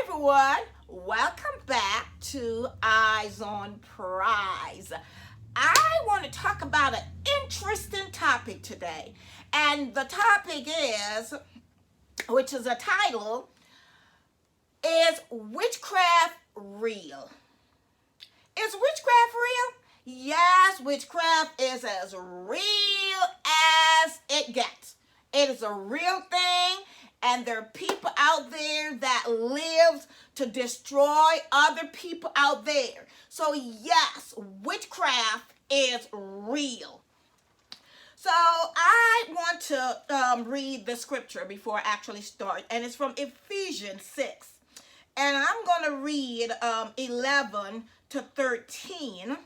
everyone, welcome back to Eyes on Prize. I want to talk about an interesting topic today, and the topic is, which is a title, is witchcraft real? Is witchcraft real? Yes, witchcraft is as real as it gets. It is a real thing, and there are people out there that live to destroy other people out there. So yes, witchcraft is real. So I want to read the scripture before I actually start, and it's from Ephesians 6. And I'm going to read 11 to 13,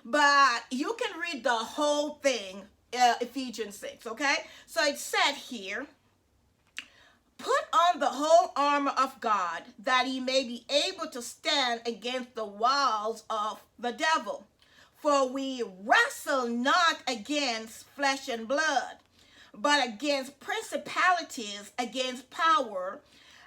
but you can read the whole thing, Ephesians 6, okay? So it said here, put on the whole armor of God, that ye may be able to stand against the wiles of the devil. For we wrestle not against flesh and blood, but against principalities, against power,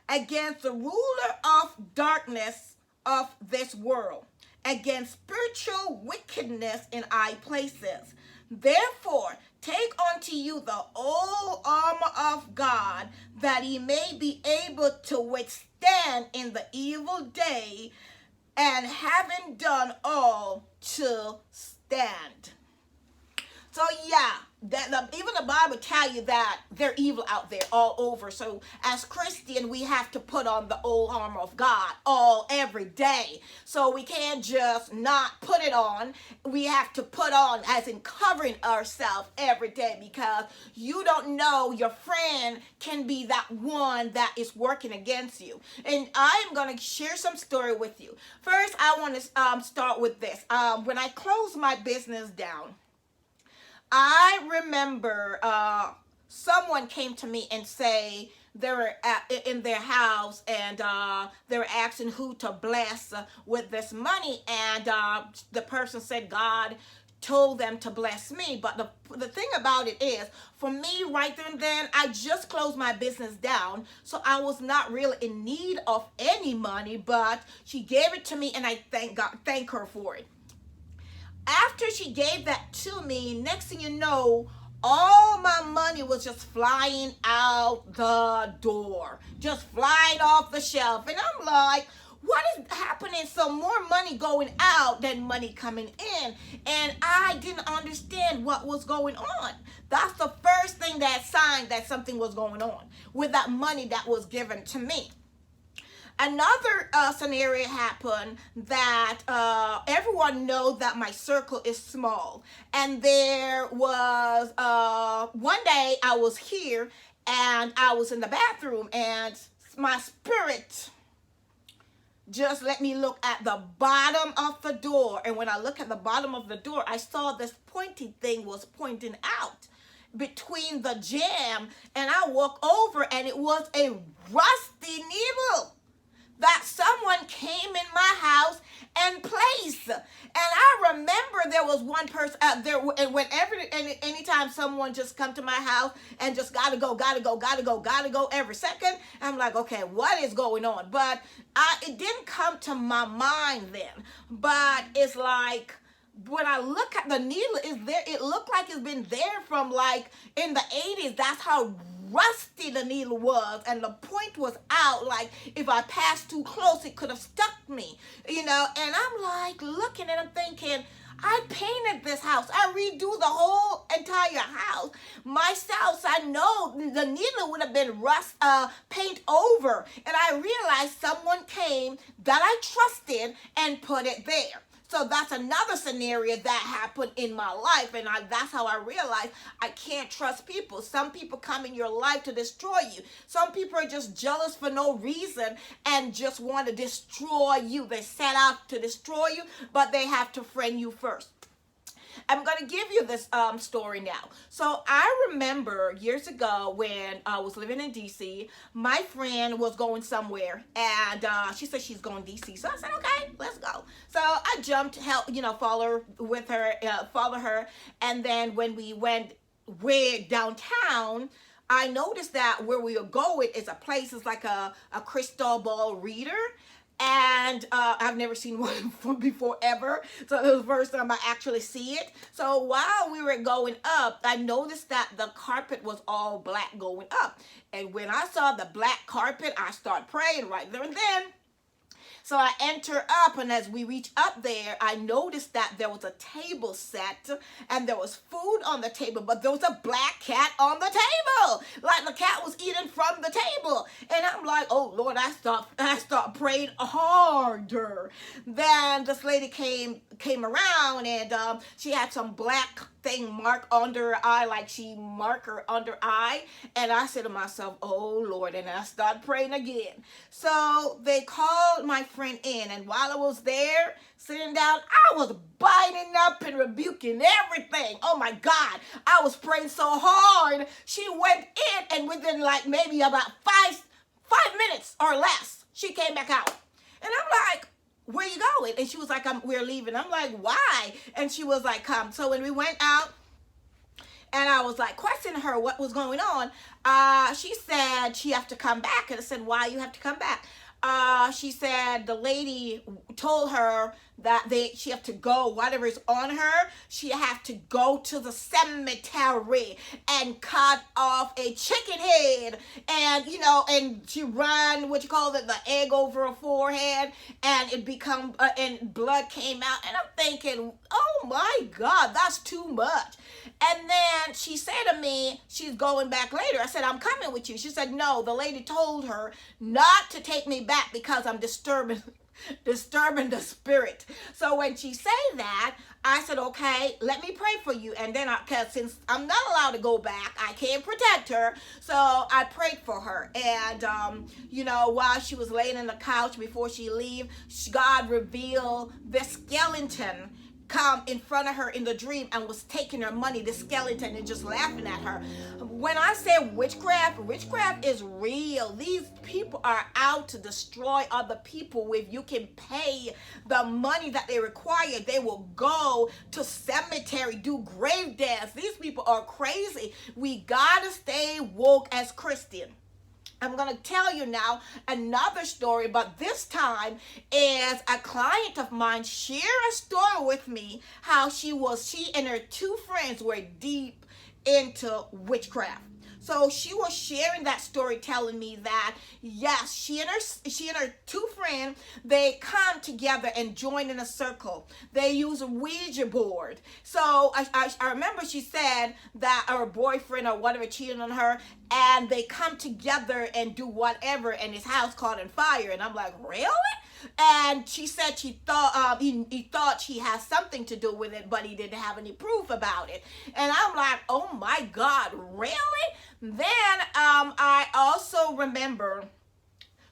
against the ruler of darkness of this world, against spiritual wickedness in high places. Therefore, take unto you the whole armor of God, that ye may be able to withstand in the evil day, and having done all, to stand. So yeah, even the Bible tell you that they're evil out there all over. So as Christian, we have to put on the whole armor of God every day. So we can't just not put it on. We have to put on, as in covering ourselves every day, because you don't know, your friend can be that one that is working against you. And I'm going to share some story with you. First, I want to start with this. When I closed my business down, I remember someone came to me and say they were in their house, and they were asking who to bless with this money, and the person said God told them to bless me. But the thing about it is, for me right there and then, I just closed my business down, so I was not really in need of any money, but she gave it to me, and I thank her for it. After she gave that to me, next thing you know, all my money was just flying out the door, just flying off the shelf. And I'm like, what is happening? So more money going out than money coming in. And I didn't understand what was going on. That's the first thing that signed that something was going on with that money that was given to me. Another scenario happened that everyone knows that my circle is small. And there was one day I was here and I was in the bathroom, and my spirit just let me look at the bottom of the door. And when I look at the bottom of the door, I saw this pointy thing was pointing out between the jamb. And I walk over, and it was a rusty needle that someone came in my house and placed. And I remember there was one person out there, and anytime someone just come to my house and just gotta go every second, I'm like, okay, what is going on? But it didn't come to my mind then. But it's like, when I look at the needle, is there, it looked like it's been there from like in the 80s. That's how rusty the needle was, and the point was out. Like if I passed too close, it could have stuck me, and I'm like looking and I'm thinking, I painted this house, I redo the whole entire house myself, so I know the needle would have been paint over. And I realized someone came that I trusted and put it there. So that's another scenario that happened in my life, and that's how I realized I can't trust people. Some people come in your life to destroy you. Some people are just jealous for no reason and just want to destroy you. They set out to destroy you, but they have to friend you first. I'm going to give you this story now. So I remember years ago when I was living in D.C., my friend was going somewhere, and she said she's going to D.C. So I said, okay, let's go. So I jumped, follow her. And then when we went way downtown, I noticed that where we were going is a place, it's like a crystal ball reader. And I've never seen one before ever. So it was the first time I actually see it. So while we were going up, I noticed that the carpet was all black going up. And when I saw the black carpet, I started praying right there and then. So I enter up, and as we reach up there, I noticed that there was a table set, and there was food on the table, but there was a black cat on the table. Like the cat was eating from the table. And I'm like, oh Lord, I start praying harder. Then this lady came around, and she had some black thing marked under her eye, like she marked her under eye. And I said to myself, oh Lord, and I started praying again. So they called my friend in, and while I was there sitting down, I was binding up and rebuking everything. Oh my God, I was praying so hard. She went in, and within like maybe about five minutes or less, she came back out. And I'm like, where you going? And she was like, we're leaving. I'm like, why? And she was like, come. So when we went out, and I was like questioning her what was going on, she said she have to come back. And I said, why you have to come back? She said the lady told her that she have to go, whatever is on her, she have to go to the cemetery and cut off a chicken head, and and she run the egg over her forehead, and it become and blood came out. And I'm thinking, oh my God, that's too much. And then she said to me, she's going back later. I said, I'm coming with you. She said, no, the lady told her not to take me back because I'm disturbing the spirit. So when she said that, I said, okay, let me pray for you. And then since I'm not allowed to go back, I can't protect her. So I prayed for her. And, while she was laying in the couch before she leave, God revealed this skeleton come in front of her in the dream and was taking her money, the skeleton, and just laughing at her. When I say witchcraft is real. These people are out to destroy other people. If you can pay the money that they require, they will go to cemetery, do grave dance. These people are crazy. We gotta stay woke as Christians. I'm going to tell you now another story, but this time is a client of mine shared a story with me how she and her two friends were deep into witchcraft. So she was sharing that story, telling me that yes, she and her two friends, they come together and join in a circle. They use a Ouija board. So I remember she said that her boyfriend or whatever cheated on her, and they come together and do whatever, and his house caught on fire. And I'm like, really? And she said she thought he thought she had something to do with it, but he didn't have any proof about it. And I'm like, oh my God, really? Then I also remember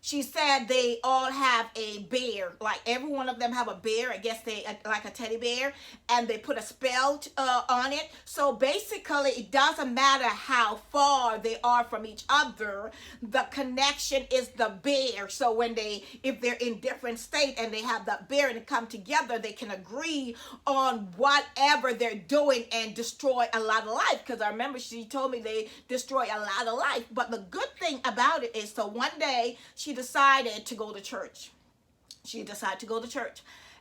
she said they all have a bear, like every one of them have a bear. I guess they like a teddy bear, and they put a spell on it. So basically, it doesn't matter how far they are from each other. The connection is the bear. So if they're in different states and they have that bear and they come together, they can agree on whatever they're doing and destroy a lot of life. Because I remember she told me they destroy a lot of life. But the good thing about it is, so one day she decided to go to church.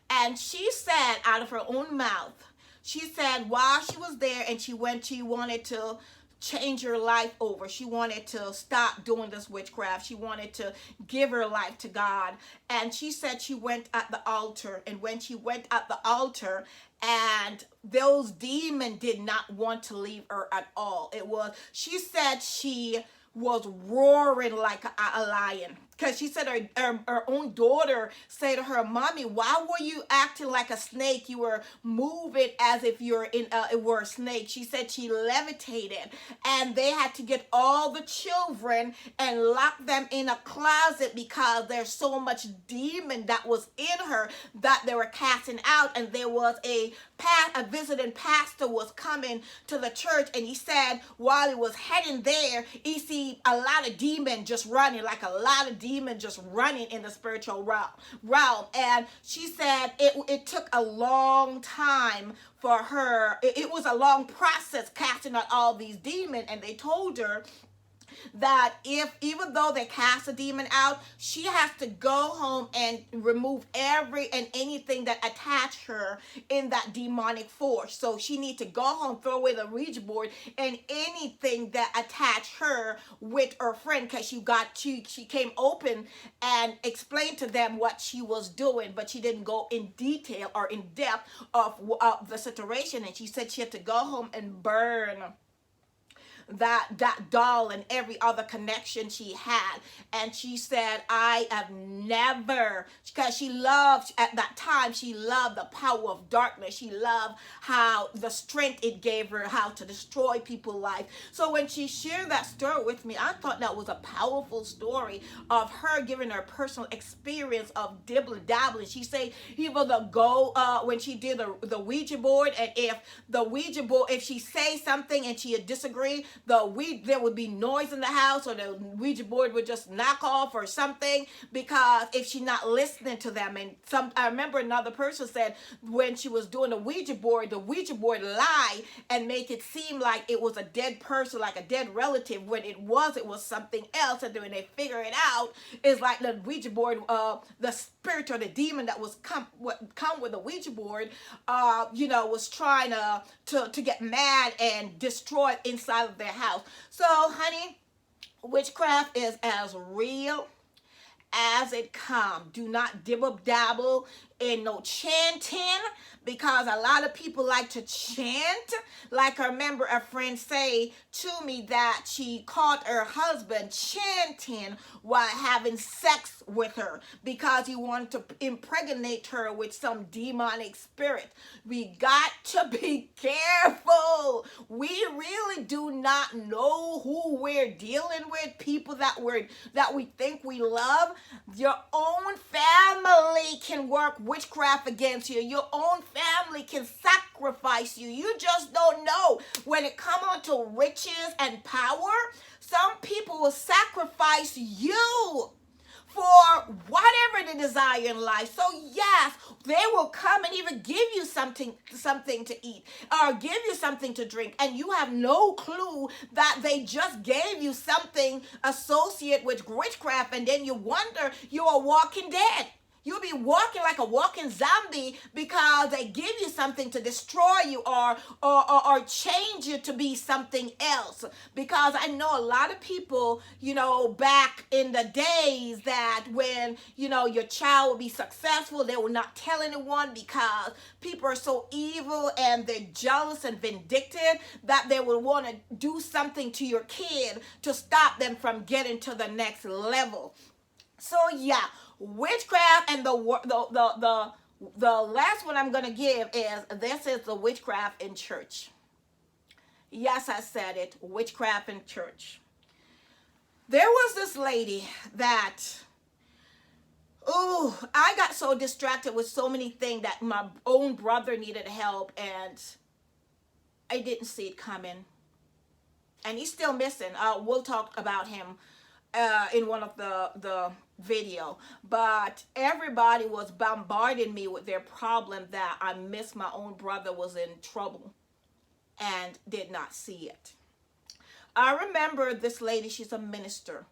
And she said out of her own mouth, she said while she was there and she wanted to change her life over. She wanted to stop doing this witchcraft. She wanted to give her life to God. And she said she went at the altar. And when she went at the altar, and those demons did not want to leave her at all. She said she was roaring like a lion. Because she said her own daughter said to her, Mommy, why were you acting like a snake? You were moving as if you were a snake. She said she levitated, and they had to get all the children and lock them in a closet because there's so much demon that was in her that they were casting out. And there was a visiting pastor was coming to the church, and he said while he was heading there, he see a lot of demon just running, like a lot of demon just running in the spiritual realm. And she said it took a long time for her. It was a long process casting out all these demons. And they told her that even though they cast a demon out, she has to go home and remove every and anything that attached her in that demonic force. So she needs to go home, throw away the Ouija board and anything that attached her with her friend, because she came open and explained to them what she was doing, but she didn't go in detail or in depth of the situation. And she said she had to go home and burn that doll and every other connection she had. And she said, I have never, because she loved, at that time, she loved the power of darkness. She loved how the strength it gave her, how to destroy people's life. So when she shared that story with me, I thought that was a powerful story of her giving her personal experience of dibbling-dabbling. She said even when she did the Ouija board, and if she say something and she disagree, there would be noise in the house, or the Ouija board would just knock off or something, because if she's not listening to them. And I remember another person said when she was doing the Ouija board lied and make it seem like it was a dead person, like a dead relative, when it was something else. And then when they figure it out, it's like the Ouija board, the spirit or the demon that was come with the Ouija board, was trying to get mad and destroy it inside of their house. So, honey, witchcraft is as real as it comes. Do not dibble dabble in no chanting, because a lot of people like to chant. Like I remember a friend say to me that she caught her husband chanting while having sex with her, because he wanted to impregnate her with some demonic spirit. We got to be careful. We really do not know who we're dealing with, people that we think we love. Your own family can work witchcraft against you. Your own family can sacrifice you. You just don't know. When it comes on to riches and power, some people will sacrifice you for whatever they desire in life. So yes, they will come and even give you something to eat, or give you something to drink, and you have no clue that they just gave you something associated with witchcraft, and then you wonder you are walking dead. You'll be walking like a walking zombie because they give you something to destroy you or change you to be something else. Because I know a lot of people, back in the days that when, your child will be successful, they will not tell anyone, because people are so evil and they're jealous and vindictive that they will want to do something to your kid to stop them from getting to the next level. So yeah, witchcraft. And the last one I'm going to give is, this is the witchcraft in church. Yes, I said it, witchcraft in church. There was this lady that, I got so distracted with so many things that my own brother needed help, and I didn't see it coming. And he's still missing. We'll talk about him in one of the video. But everybody was bombarding me with their problem that I missed my own brother was in trouble and did not see it. I remember this lady, she's a minister.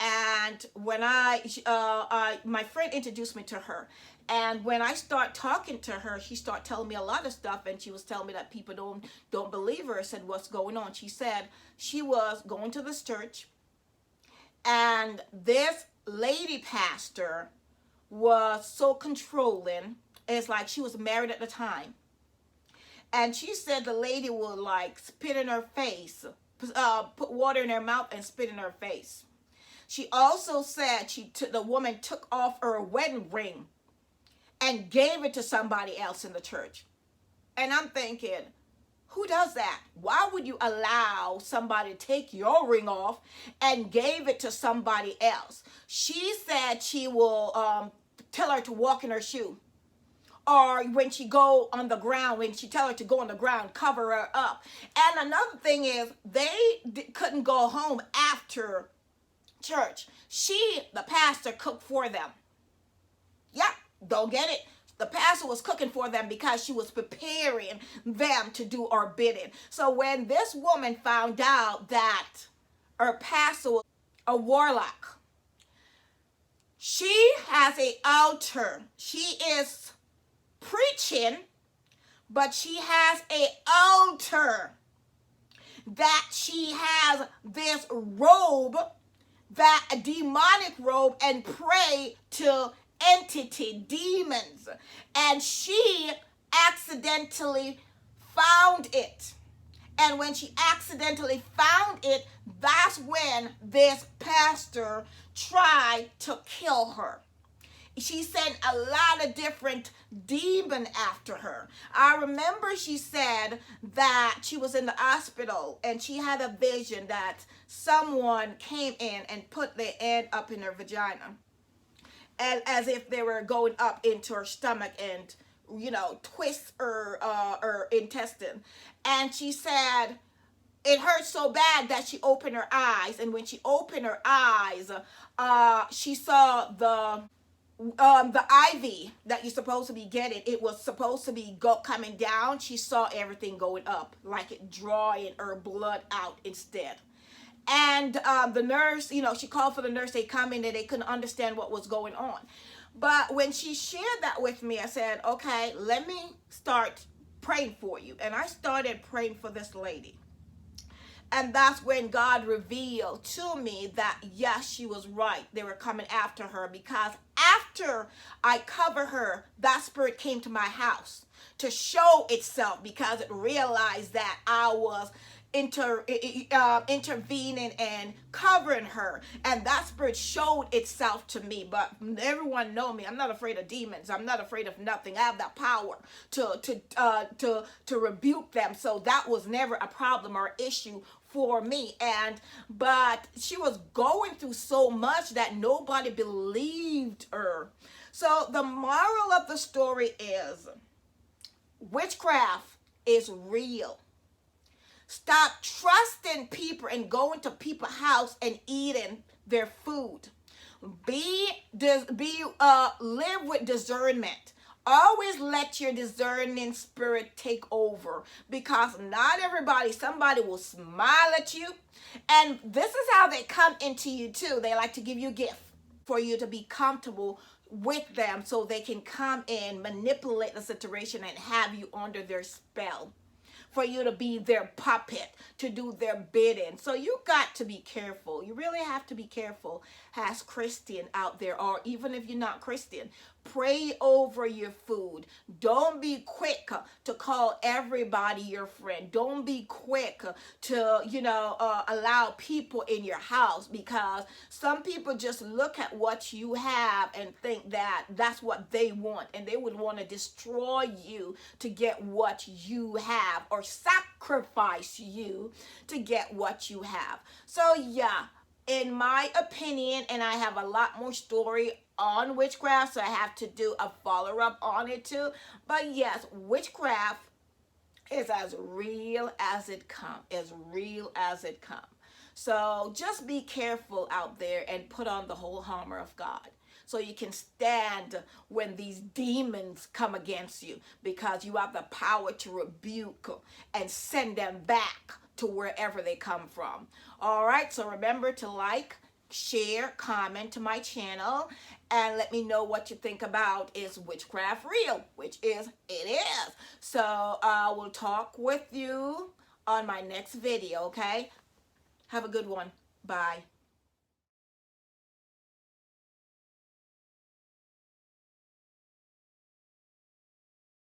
And when my friend introduced me to her, and when I start talking to her, she started telling me a lot of stuff, and she was telling me that people don't believe her. I said, what's going on? She said she was going to this church, and this lady pastor was so controlling. It's like she was married at the time. And she said the lady would like spit in her face, put water in her mouth and spit in her face. She also said the woman took off her wedding ring and gave it to somebody else in the church. And I'm thinking, who does that? Why would you allow somebody to take your ring off and gave it to somebody else? She said she will tell her to walk in her shoe. Or when she go on the ground, when she tell her to go on the ground, cover her up. And another thing is, they couldn't go home after church. The pastor, cooked for them. Yeah, don't get it. The pastor was cooking for them because she was preparing them to do her bidding. So when this woman found out that or pastor, a warlock. She has an altar. She is preaching, but she has an altar that she has this robe, that a demonic robe, and pray to entity, demons. And she accidentally found it. And when she accidentally found it, that's when this pastor tried to kill her. She sent a lot of different demons after her. I remember she said that she was in the hospital and she had a vision that someone came in and put their hand up in her vagina, and as if they were going up into her stomach and, twist her intestine. And she said it hurt so bad that she opened her eyes, and when she opened her eyes, she saw the IV that you're supposed to be getting. It was supposed to be coming down. She saw everything going up, like it drawing her blood out instead. And the nurse, she called for the nurse. They come in and they couldn't understand what was going on. But when she shared that with me, I said, okay, let me start praying for you. And I started praying for this lady. And that's when God revealed to me that, yes, she was right. They were coming after her, because after I covered her, that spirit came to my house to show itself, because it realized that I was intervening and covering her, and that spirit showed itself to me. But everyone know me. I'm not afraid of demons. I'm not afraid of nothing. I have that power to rebuke them. So that was never a problem or issue for me. But she was going through so much that nobody believed her. So the moral of the story is, witchcraft is real. Stop trusting people and going to people's house and eating their food. Live with discernment. Always let your discerning spirit take over, because not everybody, somebody will smile at you. And this is how they come into you too. They like to give you a gift for you to be comfortable with them, so they can come in, manipulate the situation, and have you under their spell, for you to be their puppet, to do their bidding. So you got to be careful. You really have to be careful as Christian out there, or even if you're not Christian. Pray over your food. Don't be quick to call everybody your friend. Don't be quick to, allow people in your house, because some people just look at what you have and think that that's what they want, and they would want to destroy you to get what you have, or sacrifice you to get what you have. So yeah, in my opinion, and I have a lot more story on witchcraft, so I have to do a follow-up on it too. But yes, witchcraft is as real as it comes, So just be careful out there and put on the whole armor of God, so you can stand when these demons come against you, because you have the power to rebuke and send them back to wherever they come from. All right, so remember to like, share, comment to my channel, and let me know what you think about, is witchcraft real, which is it is. So I will talk with you on my next video. Okay, have a good one. Bye.